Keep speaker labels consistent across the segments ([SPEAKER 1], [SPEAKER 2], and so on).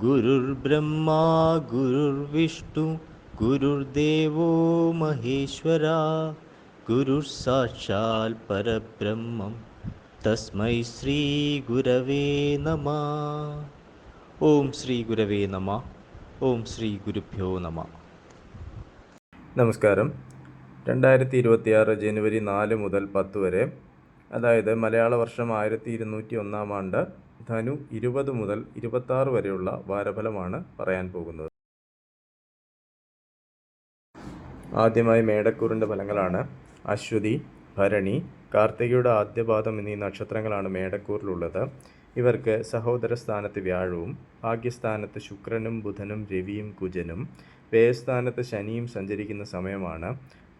[SPEAKER 1] गुरुर्ब्रह्मा गुरुर्विष्णु गुरुर्देवो महेश्वरा गुरुः परब्रह्मं तस्मै श्रीगुरवे नमः. ഓം ശ്രീ ഗുരവേ നമ. ഓം ശ്രീ ഗുരുഭ്യോ നമ.
[SPEAKER 2] നമസ്കാരം. 2026 ജനുവരി 4 മുതൽ 10 വരെ, അതായത് മലയാള വർഷം 1201 ആണ്ട് ധനു 20 മുതൽ 26 വരെയുള്ള വാരഫലമാണ് പറയാൻ പോകുന്നത്. ആദ്യമായി മേടക്കൂറിൻ്റെ ഫലങ്ങളാണ്. അശ്വതി, ഭരണി, കാർത്തികയുടെ ആദ്യപാദം എന്നീ നക്ഷത്രങ്ങളാണ് മേടക്കൂറിലുള്ളത്. ഇവർക്ക് സഹോദര സ്ഥാനത്ത് വ്യാഴവും ഭാഗ്യസ്ഥാനത്ത് ശുക്രനും ബുധനും രവിയും കുജനും വ്യയസ്ഥാനത്ത് ശനിയും സഞ്ചരിക്കുന്ന സമയമാണ്.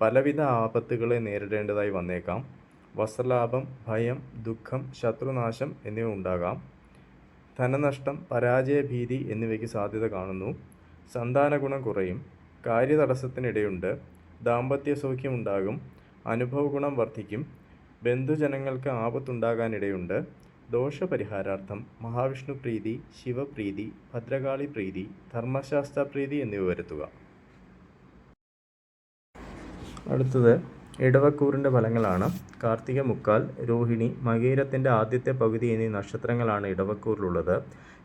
[SPEAKER 2] പലവിധ ആപത്തുകളെ നേരിടേണ്ടതായി വന്നേക്കാം. വസ്ത്രലാഭം, ഭയം, ദുഃഖം, ശത്രുനാശം എന്നിവ ഉണ്ടാകാം. ധനനഷ്ടം, പരാജയഭീതി എന്നിവയ്ക്ക് സാധ്യത കാണുന്നു. സന്താന ഗുണം കുറയും. കാര്യതടസ്സത്തിനിടയുണ്ട്. ദാമ്പത്യ സൗഖ്യം ഉണ്ടാകും. അനുഭവ ഗുണം വർദ്ധിക്കും. ബന്ധുജനങ്ങൾക്ക് ആപത്തുണ്ടാകാനിടയുണ്ട്. ദോഷപരിഹാരാർത്ഥം മഹാവിഷ്ണു പ്രീതി, ശിവപ്രീതി, ഭദ്രകാളി പ്രീതി, ധർമ്മശാസ്ത്ര പ്രീതി എന്നിവ വരുത്തുക. അടുത്തത് ഇടവക്കൂറിൻ്റെ ഫലങ്ങളാണ്. കാർത്തിക മുക്കാൽ, രോഹിണി, മകീരത്തിൻ്റെ ആദ്യത്തെ പകുതി എന്നീ നക്ഷത്രങ്ങളാണ് ഇടവക്കൂറിലുള്ളത്.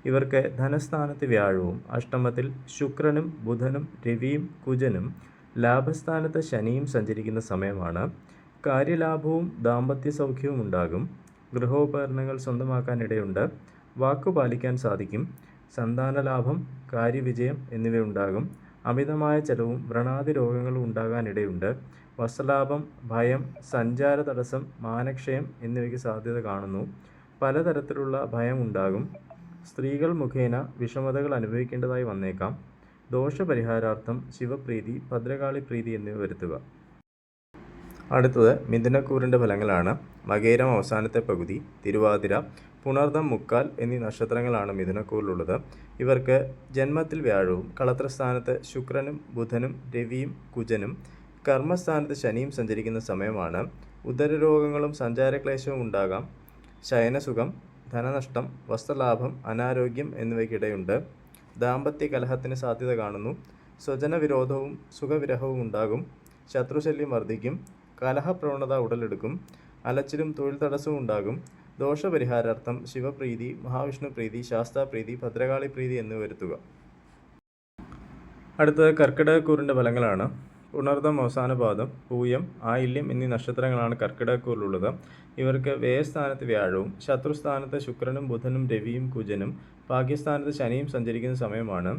[SPEAKER 2] ഇവർക്ക് ധനസ്ഥാനത്ത് വ്യാഴവും അഷ്ടമത്തിൽ ശുക്രനും ബുധനും രവിയും കുജനും ലാഭസ്ഥാനത്ത് ശനിയും സഞ്ചരിക്കുന്ന സമയമാണ്. കാര്യലാഭവും ദാമ്പത്യ സൗഖ്യവും ഉണ്ടാകും. ഗൃഹോപകരണങ്ങൾ സ്വന്തമാക്കാനിടയുണ്ട്. വാക്കുപാലിക്കാൻ സാധിക്കും. സന്താനലാഭം, കാര്യവിജയം എന്നിവയുണ്ടാകും. അമിതമായ ചെലവും വ്രണാദി രോഗങ്ങളും ഉണ്ടാകാനിടയുണ്ട്. വസ്ത്രലാഭം, ഭയം, സഞ്ചാര തടസ്സം, മാനക്ഷയം എന്നിവയ്ക്ക് സാധ്യത കാണുന്നു. പലതരത്തിലുള്ള ഭയം ഉണ്ടാകും. സ്ത്രീകൾ മുഖേന വിഷമതകൾ അനുഭവിക്കേണ്ടതായി വന്നേക്കാം. ദോഷപരിഹാരാർത്ഥം ശിവപ്രീതി, ഭദ്രകാളി പ്രീതി എന്നിവ വരുത്തുക. അടുത്തത് മിഥുനക്കൂറിൻ്റെ ഫലങ്ങളാണ്. മകേരം അവസാനത്തെ പകുതി, തിരുവാതിര, പുണർദം മുക്കാൽ എന്നീ നക്ഷത്രങ്ങളാണ് മിഥുനക്കൂറിലുള്ളത്. ഇവർക്ക് ജന്മത്തിൽ വ്യാഴവും കളത്രസ്ഥാനത്ത് ശുക്രനും ബുധനും രവിയും കുജനും കർമ്മസ്ഥാനത്ത് ശനിയും സഞ്ചരിക്കുന്ന സമയമാണ്. ഉദരരോഗങ്ങളും സഞ്ചാരക്ലേശവും ഉണ്ടാകാം. ശയനസുഖം, ധനനഷ്ടം, വസ്ത്രലാഭം, അനാരോഗ്യം എന്നിവയ്ക്കിടയുണ്ട്. ദാമ്പത്യ കലഹത്തിന് സാധ്യത കാണുന്നു. സ്വജനവിരോധവും സുഖവിരഹവും ഉണ്ടാകും. ശത്രുശല്യം വർദ്ധിക്കും. കലഹപ്രവണത ഉടലെടുക്കും. അലച്ചിലും തൊഴിൽ തടസ്സവും ഉണ്ടാകും. ദോഷപരിഹാരാർത്ഥം ശിവപ്രീതി, മഹാവിഷ്ണു പ്രീതി, ശാസ്താപ്രീതി, ഭദ്രകാളി പ്രീതി എന്നിവ വരുത്തുക. അടുത്തത് കർക്കിടകക്കൂറിൻ്റെ ഫലങ്ങളാണ്. പുണർദം അവസാന പാദം, പൂയം, ആയില്യം എന്നീ നക്ഷത്രങ്ങളാണ് കർക്കിടകക്കൂറിലുള്ളത്. ഇവർക്ക് വ്യയസ്ഥാനത്ത് വ്യാഴവും ശത്രുസ്ഥാനത്ത് ശുക്രനും ബുധനും രവിയും കുജനും ഭാഗ്യസ്ഥാനത്ത് ശനിയും സഞ്ചരിക്കുന്ന സമയമാണ്.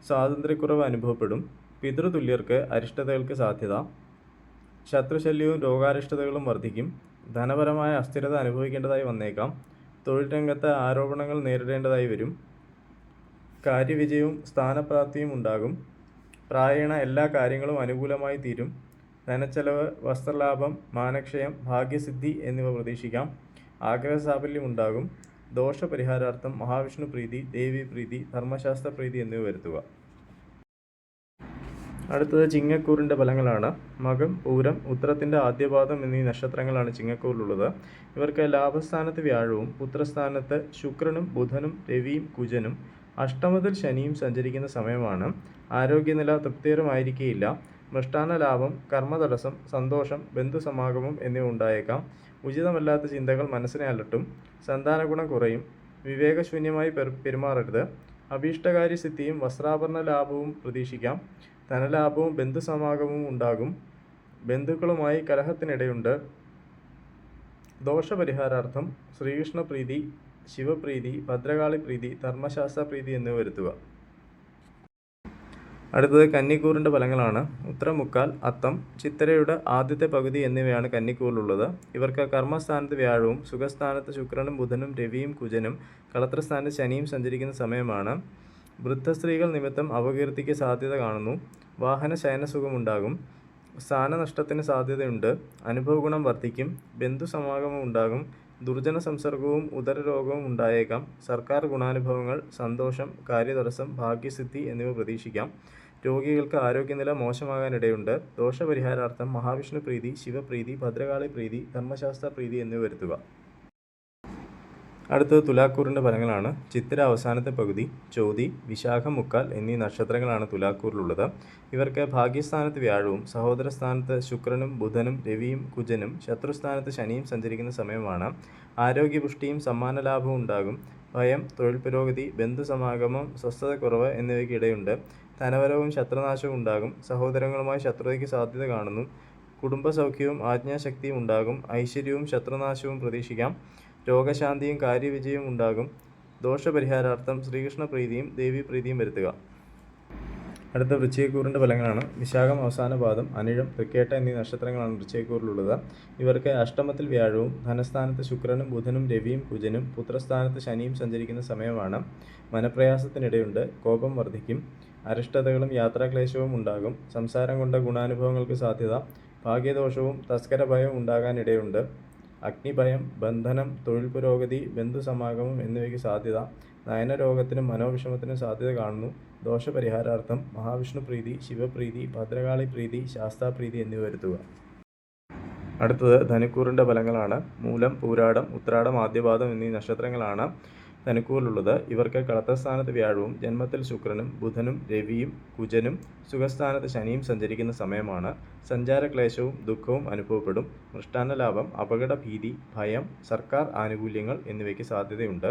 [SPEAKER 2] സ്വാതന്ത്ര്യക്കുറവ് അനുഭവപ്പെടും. പിതൃതുല്യർക്ക് അരിഷ്ടതകൾക്ക് സാധ്യത. ശത്രുശല്യവും രോഗാരിഷ്ടതകളും വർദ്ധിക്കും. ധനപരമായ അസ്ഥിരത അനുഭവിക്കേണ്ടതായി വന്നേക്കാം. തൊഴിൽ രംഗത്ത് ആരോപണങ്ങൾ നേരിടേണ്ടതായി വരും. കാര്യവിജയവും സ്ഥാനപ്രാപ്തിയും ഉണ്ടാകും. പ്രായേണ എല്ലാ കാര്യങ്ങളും അനുകൂലമായി തീരും. ധനച്ചെലവ്, വസ്ത്രലാഭം, മാനക്ഷയം, ഭാഗ്യസിദ്ധി എന്നിവ പ്രതീക്ഷിക്കാം. ആഗ്രഹസാഫല്യം ഉണ്ടാകും. ദോഷപരിഹാരാർത്ഥം മഹാവിഷ്ണു പ്രീതി, ദേവി പ്രീതി, ധർമ്മശാസ്ത്ര പ്രീതി എന്നിവ വരുത്തുക. അടുത്തത് ചിങ്ങക്കൂറിൻ്റെ ഫലങ്ങളാണ്. മകം, പൂരം, ഉത്രത്തിൻ്റെ ആദ്യപാദം എന്നീ നക്ഷത്രങ്ങളാണ് ചിങ്ങക്കൂറിലുള്ളത്. ഇവർക്ക് ലാഭസ്ഥാനത്ത് വ്യാഴവും പുത്രസ്ഥാനത്ത് ശുക്രനും ബുധനും രവിയും കുജനും അഷ്ടമത്തിൽ ശനിയും സഞ്ചരിക്കുന്ന സമയമാണ്. ആരോഗ്യനില തൃപ്തികരമായിരിക്കുകയില്ല. മൃഷ്ടാന്ന ലാഭം, കർമ്മതടസ്സം, സന്തോഷം, ബന്ധുസമാഗമം എന്നിവ ഉണ്ടായേക്കാം. ഉചിതമല്ലാത്ത ചിന്തകൾ മനസ്സിനെ അലട്ടും. സന്താനഗുണം കുറയും. വിവേകശൂന്യമായി പെരുമാറരുത്. അഭീഷ്ടകാര്യസിദ്ധിയും വസ്ത്രാഭരണ ലാഭവും പ്രതീക്ഷിക്കാം. ധനലാഭവും ബന്ധുസമാഗമവും ഉണ്ടാകും. ബന്ധുക്കളുമായി കലഹത്തിനിടയുണ്ട്. ദോഷപരിഹാരാർത്ഥം ശ്രീകൃഷ്ണ പ്രീതി, ശിവപ്രീതി, ഭദ്രകാളി പ്രീതി, ധർമ്മശാസ്ത്ര പ്രീതി എന്നിവ വരുത്തുക. അടുത്തത് കന്നിക്കൂറിൻ്റെ ഫലങ്ങളാണ്. ഉത്തരമുക്കാൽ, അത്തം, ചിത്തിരയുടെ ആദ്യത്തെ പകുതി എന്നിവയാണ് കന്നിക്കൂറിലുള്ളത്. ഇവർക്ക് കർമ്മസ്ഥാനത്ത് വ്യാഴവും സുഖസ്ഥാനത്ത് ശുക്രനും ബുധനും രവിയും കുജനും കളത്രസ്ഥാനത്ത് ശനിയും സഞ്ചരിക്കുന്ന സമയമാണ്. വൃദ്ധസ്ത്രീകൾ നിമിത്തം അപകീർത്തിക്ക് സാധ്യത കാണുന്നു. വാഹന ശയനസുഖമുണ്ടാകും. സ്ഥാനനഷ്ടത്തിന് സാധ്യതയുണ്ട്. അനുഭവഗുണം വർദ്ധിക്കും. ബന്ധുസമാഗമം ഉണ്ടാകും. ദുർജന സംസർഗവും ഉദരരോഗവും ഉണ്ടായേക്കാം. സർക്കാർ ഗുണാനുഭവങ്ങൾ, സന്തോഷം, കാര്യതടസ്സം, ഭാഗ്യസിദ്ധി എന്നിവ പ്രതീക്ഷിക്കാം. രോഗികൾക്ക് ആരോഗ്യനില മോശമാകാനിടയുണ്ട്. ദോഷപരിഹാരാർത്ഥം മഹാവിഷ്ണു പ്രീതി, ശിവപ്രീതി, ഭദ്രകാളി പ്രീതി, ധർമ്മശാസ്ത്ര പ്രീതി എന്നിവ വരുത്തുക. അടുത്തത് തുലാക്കൂറിൻ്റെ ഫലങ്ങളാണ്. ചിത്തിര അവസാനത്തെ പകുതി, ചോതി, വിശാഖം, മുക്കാൽ എന്നീ നക്ഷത്രങ്ങളാണ് തുലാക്കൂറിലുള്ളത്. ഇവർക്ക് ഭാഗ്യസ്ഥാനത്ത് വ്യാഴവും സഹോദരസ്ഥാനത്ത് ശുക്രനും ബുധനും രവിയും കുജനും ശത്രുസ്ഥാനത്ത് ശനിയും സഞ്ചരിക്കുന്ന സമയമാണ്. ആരോഗ്യപുഷ്ടിയും സമ്മാനലാഭവും ഉണ്ടാകും. ഭയം, തൊഴിൽ പുരോഗതി, ബന്ധുസമാഗമം, സ്വസ്ഥതക്കുറവ് എന്നിവയ്ക്ക് ഇടയുണ്ട്. ധനവരവും ശത്രുനാശവും ഉണ്ടാകും. സഹോദരങ്ങളുമായി ശത്രുതയ്ക്ക് സാധ്യത കാണുന്നു. കുടുംബസൗഖ്യവും ആജ്ഞാശക്തിയും ഉണ്ടാകും. ഐശ്വര്യവും ശത്രുനാശവും പ്രതീക്ഷിക്കാം. രോഗശാന്തിയും കാര്യവിജയവും ഉണ്ടാകും. ദോഷപരിഹാരാർത്ഥം ശ്രീകൃഷ്ണപ്രീതിയും ദേവീപ്രീതിയും വരുത്തുക. അടുത്ത വൃശ്ചികക്കൂറിൻ്റെ ഫലങ്ങളാണ്. വിശാഖം അവസാന പാദം, അനിഴം, തൃക്കേട്ട എന്നീ നക്ഷത്രങ്ങളാണ് വൃശ്ചികക്കൂറിലുള്ളത്. ഇവർക്ക് അഷ്ടമത്തിൽ വ്യാഴവും ധനസ്ഥാനത്ത് ശുക്രനും ബുധനും രവിയും കുജനും പുത്രസ്ഥാനത്ത് ശനിയും സഞ്ചരിക്കുന്ന സമയമാണ്. മനപ്രയാസത്തിനിടയുണ്ട്. കോപം വർദ്ധിക്കും. അരിഷ്ടതകളും യാത്രാക്ലേശവും ഉണ്ടാകും. സംസാരം കൊണ്ട് ഗുണാനുഭവങ്ങൾക്ക് സാധ്യത. ഭാഗ്യദോഷവും തസ്കരഭയവും ഉണ്ടാകാനിടയുണ്ട്. അഗ്നിഭയം, ബന്ധനം, തൊഴിൽ പുരോഗതി, ബന്ധുസമാഗമം എന്നിവയ്ക്ക് സാധ്യത. നയനരോഗത്തിനും മനോവിഷമത്തിനും സാധ്യത കാണുന്നു. ദോഷപരിഹാരാർത്ഥം മഹാവിഷ്ണു പ്രീതി, ശിവപ്രീതി, ഭദ്രകാളി പ്രീതി, ശാസ്താപ്രീതി എന്നിവ വരുത്തുക. അടുത്തത് ധനുക്കൂറിൻ്റെ ഫലങ്ങളാണ്. മൂലം, പൂരാടം, ഉത്രാടം, ആദ്യപാദം എന്നീ നക്ഷത്രങ്ങളാണ് ധനുക്കൂറിലുള്ളത്. ഇവർക്ക് കളത്രസ്ഥാനത്ത് വ്യാഴവും ജന്മത്തിൽ ശുക്രനും ബുധനും രവിയും കുജനും സുഖസ്ഥാനത്ത് ശനിയും സഞ്ചരിക്കുന്ന സമയമാണ്. സഞ്ചാരക്ലേശവും ദുഃഖവും അനുഭവപ്പെടും. മൃഷ്ടാന്നലാഭം, അപകടഭീതി, ഭയം, സർക്കാർ ആനുകൂല്യങ്ങൾ എന്നിവയ്ക്ക് സാധ്യതയുണ്ട്.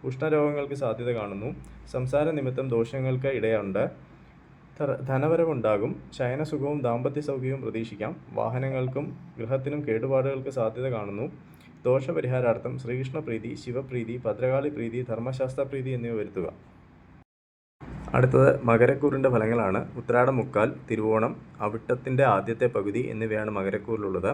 [SPEAKER 2] ഉഷ്ണരോഗങ്ങൾക്ക് സാധ്യത കാണുന്നു. സംസാര നിമിത്തം ദോഷങ്ങൾക്ക് ഇടയുണ്ട്. ധനവരവുണ്ടാകും. ശയനസുഖവും ദാമ്പത്യ സൗഖ്യവും പ്രതീക്ഷിക്കാം. വാഹനങ്ങൾക്കും ഗൃഹത്തിനും കേടുപാടുകൾക്ക് സാധ്യത കാണുന്നു. ദോഷപരിഹാരാർത്ഥം ശ്രീകൃഷ്ണപ്രീതി, ശിവപ്രീതി, ഭദ്രകാളി പ്രീതി, ധർമ്മശാസ്ത്ര പ്രീതി എന്നിവ വരുത്തുക. അടുത്തത് മകരക്കൂറിൻ്റെ ഫലങ്ങളാണ്. ഉത്രാടം, മുക്കാൽ, തിരുവോണം, അവിട്ടത്തിൻ്റെ ആദ്യത്തെ പകുതി എന്നിവയാണ് മകരക്കൂറിലുള്ളത്.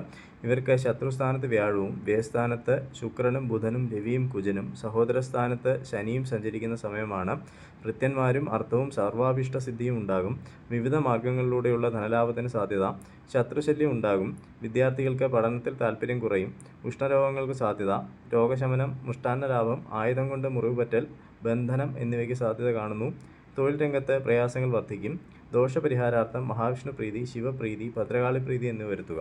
[SPEAKER 2] ഇവർക്ക് ശത്രുസ്ഥാനത്ത് വ്യാഴവും വ്യയസ്ഥാനത്ത് ശുക്രനും ബുധനും രവിയും കുജനും സഹോദരസ്ഥാനത്ത് ശനിയും സഞ്ചരിക്കുന്ന സമയമാണ്. ഭൃത്യന്മാരും അർത്ഥവും സർവാഭീഷ്ടസിദ്ധിയും ഉണ്ടാകും. വിവിധ മാർഗങ്ങളിലൂടെയുള്ള ധനലാഭത്തിന് സാധ്യത. ശത്രുശല്യം ഉണ്ടാകും. വിദ്യാർത്ഥികൾക്ക് പഠനത്തിൽ താൽപ്പര്യം കുറയും. ഉഷ്ണരോഗങ്ങൾക്ക് സാധ്യത. രോഗശമനം, മൃഷ്ടാന്നലാഭം, ആയുധം കൊണ്ട് മുറിവുപറ്റൽ, ബന്ധനം എന്നിവയ്ക്ക് സാധ്യത കാണുന്നു. തൊഴിൽ രംഗത്ത് പ്രയാസങ്ങൾ വർദ്ധിക്കും. ദോഷപരിഹാരാർത്ഥം മഹാവിഷ്ണു പ്രീതി, ശിവപ്രീതി, ഭദ്രകാളി പ്രീതി എന്നിവ വരുത്തുക.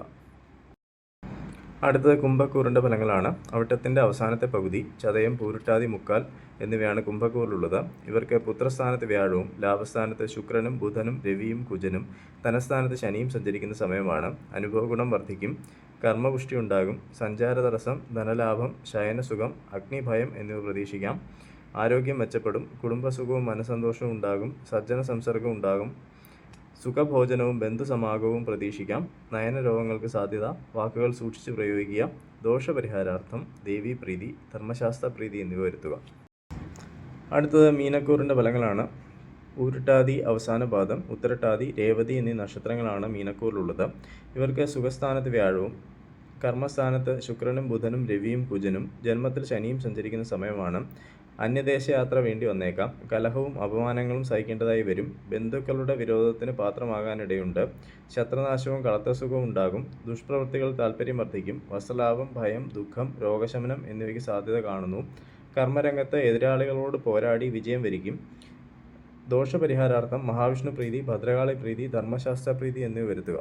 [SPEAKER 2] അടുത്തത് കുംഭക്കൂറിൻ്റെ ഫലങ്ങളാണ്. അവിട്ടത്തിൻ്റെ അവസാനത്തെ പകുതി, ചതയം, പൂരുട്ടാതി, മുക്കാൽ എന്നിവയാണ് കുംഭക്കൂറിലുള്ളത്. ഇവർക്ക് പുത്രസ്ഥാനത്ത് വ്യാഴവും ലാഭസ്ഥാനത്ത് ശുക്രനും ബുധനും രവിയും കുജനും ധനസ്ഥാനത്ത് ശനിയും സഞ്ചരിക്കുന്ന സമയമാണ്. അനുഭവഗുണം വർദ്ധിക്കും. കർമ്മപുഷ്ടി ഉണ്ടാകും. സഞ്ചാര തടസ്സം, ധനലാഭം, ശയനസുഖം, അഗ്നിഭയം എന്നിവ പ്രതീക്ഷിക്കാം. ആരോഗ്യം മെച്ചപ്പെടും. കുടുംബസുഖവും മനസ്സന്തോഷവും ഉണ്ടാകും. സജ്ജന സംസർഗം ഉണ്ടാകും. സുഖഭോജനവും ബന്ധുസമാഗമവും പ്രതീക്ഷിക്കാം. നയനരോഗങ്ങൾക്ക് സാധ്യത. വാക്കുകൾ സൂക്ഷിച്ച് പ്രയോഗിക്കുക. ദോഷപരിഹാരാർത്ഥം ദേവീപ്രീതി, ധർമ്മശാസ്ത്ര പ്രീതി എന്നിവ വരുത്തുക. അടുത്തത് മീനക്കൂറിൻ്റെ ഫലങ്ങളാണ്. ഊരുട്ടാതി അവസാന പാദം, ഉത്തരട്ടാതി, രേവതി എന്നീ നക്ഷത്രങ്ങളാണ് മീനക്കൂറിലുള്ളത്. ഇവർക്ക് സുഖസ്ഥാനത്ത് വ്യാഴവും കർമ്മസ്ഥാനത്ത് ശുക്രനും ബുധനും രവിയും കുജനും ജന്മത്തിൽ ശനിയും സഞ്ചരിക്കുന്ന സമയമാണ്. അന്യദേശയാത്ര വേണ്ടി വന്നേക്കാം. കലഹവും അപമാനങ്ങളും സഹിക്കേണ്ടതായി വരും. ബന്ധുക്കളുടെ വിരോധത്തിന് പാത്രമാകാനിടയുണ്ട്. ശത്രുനാശവും കളത്രസുഖവും ഉണ്ടാകും. ദുഷ്പ്രവൃത്തികൾ താൽപ്പര്യം വർദ്ധിക്കും. വസ്ത്രലാഭം, ഭയം, ദുഃഖം, രോഗശമനം എന്നിവയ്ക്ക് സാധ്യത കാണുന്നു. കർമ്മരംഗത്ത് എതിരാളികളോട് പോരാടി വിജയം വരിക്കും. ദോഷപരിഹാരാർത്ഥം മഹാവിഷ്ണു പ്രീതി, ഭദ്രകാളി പ്രീതി, ധർമ്മശാസ്ത്ര പ്രീതി എന്നിവ വരുത്തുക.